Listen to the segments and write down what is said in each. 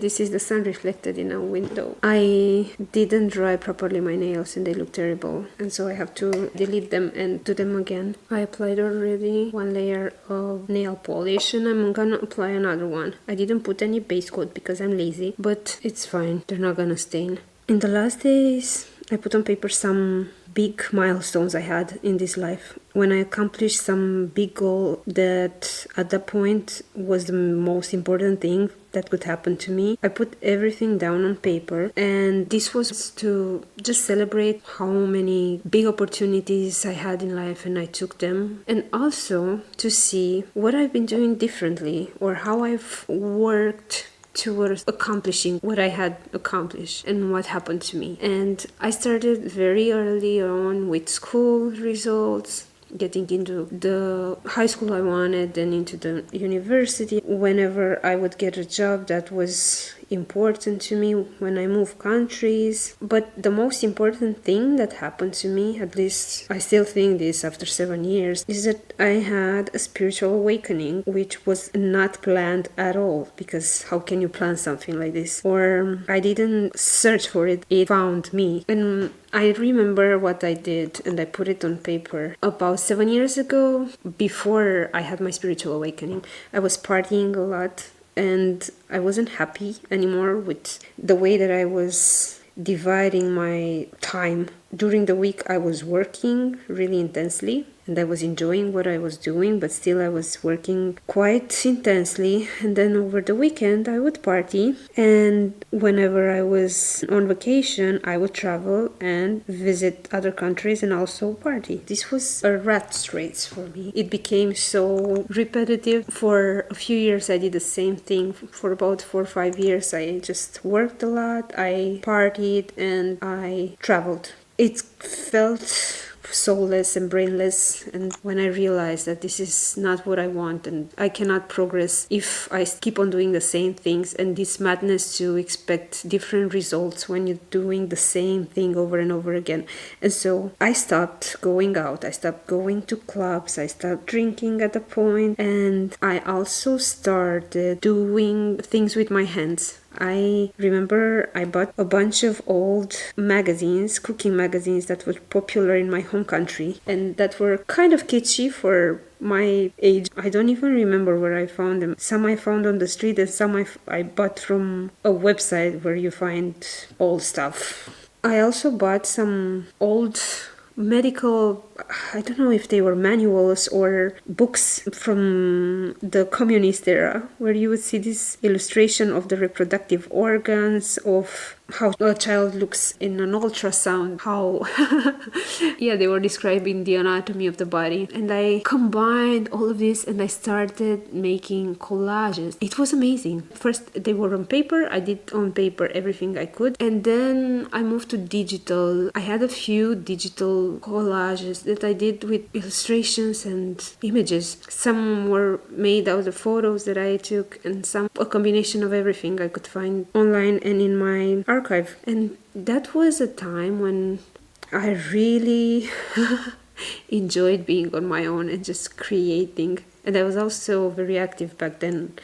This is the sun reflected in a window. I didn't dry properly my nails and they look terrible, and so I have to delete them and do them again. I applied already one layer of nail polish and I'm gonna apply another one. I didn't put any base coat because I'm lazy, but it's fine, they're not gonna stain. In the last days, I put on paper some big milestones I had in this life. When I accomplished some big goal that at that point was the most important thing that could happen to me, I put everything down on paper, and this was to just celebrate how many big opportunities I had in life and I took them, and also to see what I've been doing differently or how I've worked towards accomplishing what I had accomplished and what happened to me. And I started very early on with school results, getting into the high school I wanted, then into the university. Whenever I would get a job that was important to me, when I moved countries. But the most important thing that happened to me, at least I still think this after 7 years, is that I had a spiritual awakening, which was not planned at all, because how can you plan something like this? Or I didn't search for it, it found me. And I remember what I did, and I put it on paper. About 7 years ago, before I had my spiritual awakening, I was partying a lot, and I wasn't happy anymore with the way that I was dividing my time. During the week, I was working really intensely, and I was enjoying what I was doing, but still I was working quite intensely. And then over the weekend, I would party, and whenever I was on vacation, I would travel and visit other countries and also party. This was a rat race for me. It became so repetitive. For a few years, I did the same thing. For about 4 or 5 years, I just worked a lot, I partied, and I traveled. It felt soulless and brainless, and when I realized that this is not what I want and I cannot progress if I keep on doing the same things, and this madness to expect different results when you're doing the same thing over and over again. And so I stopped going out, I stopped going to clubs, I stopped drinking at a point, and I also started doing things with my hands. I remember I bought a bunch of old magazines, cooking magazines that were popular in my home country and that were kind of kitschy for my age. I don't even remember where I found them. Some I found on the street and some I bought from a website where you find old stuff. I also bought some old medical, I don't know if they were manuals or books from the communist era, where you would see this illustration of the reproductive organs, of how a child looks in an ultrasound, how yeah, they were describing the anatomy of the body. And I combined all of this and I started making collages. It was amazing. First they were on paper, I did on paper everything I could, and then I moved to digital. I had a few digital collages that I did with illustrations and images. Some were made out of photos that I took, and some a combination of everything I could find online and in my archive. And that was a time when I really enjoyed being on my own and just creating. And I was also very active back then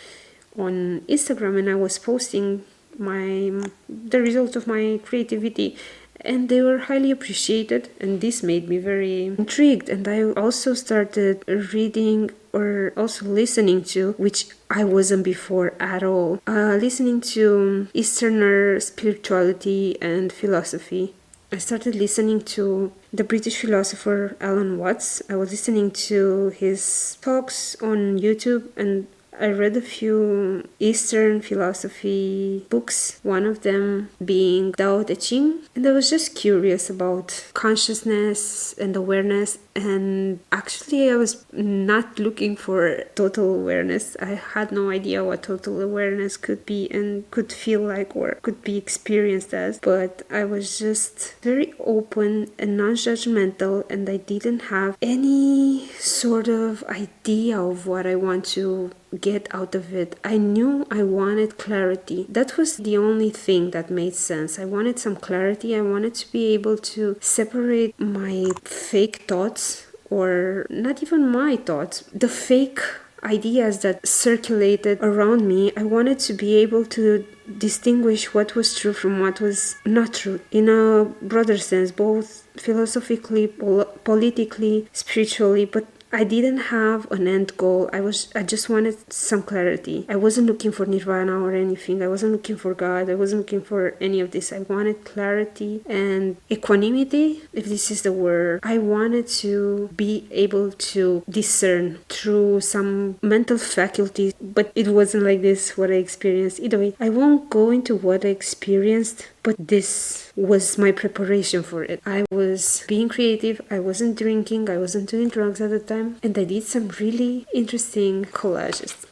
on Instagram, and I was posting the result of my creativity, and they were highly appreciated, and this made me very intrigued. And I also started reading or also listening to, which I wasn't before at all, listening to Easterner spirituality and philosophy. I started listening to the British philosopher Alan Watts. I was listening to his talks on YouTube, and I read a few Eastern philosophy books, one of them being Tao Te Ching, and I was just curious about consciousness and awareness. And actually I was not looking for total awareness. I had no idea what total awareness could be and could feel like or could be experienced as, but I was just very open and non-judgmental, and I didn't have any sort of idea of what I want to get out of it. I knew I wanted clarity. That was the only thing that made sense. I wanted some clarity. I wanted to be able to separate my fake thoughts, or not even my thoughts, the fake ideas that circulated around me, I wanted to be able to distinguish what was true from what was not true in a broader sense, both philosophically, politically, spiritually, but I didn't have an end goal. I just wanted some clarity. I wasn't looking for nirvana or anything. I wasn't looking for God. I wasn't looking for any of this. I wanted clarity and equanimity, if this is the word. I wanted to be able to discern through some mental faculties, but it wasn't like this what I experienced. Either way, I won't go into what I experienced, but this was my preparation for it. I was being creative, I wasn't drinking, I wasn't doing drugs at the time, and I did some really interesting collages.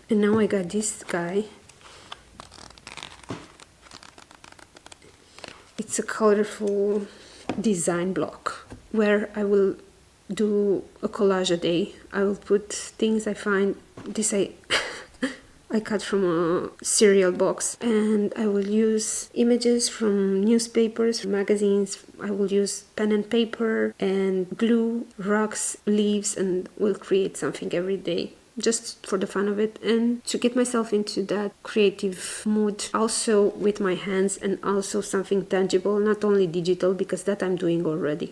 And now I got this guy. It's a colorful design block where I will do a collage a day. I will put things I find. I cut from a cereal box, and I will use images from newspapers, magazines. I will use pen and paper and glue, rocks, leaves, and will create something every day, just for the fun of it and to get myself into that creative mood, also with my hands, and also something tangible, not only digital, because that I'm doing already.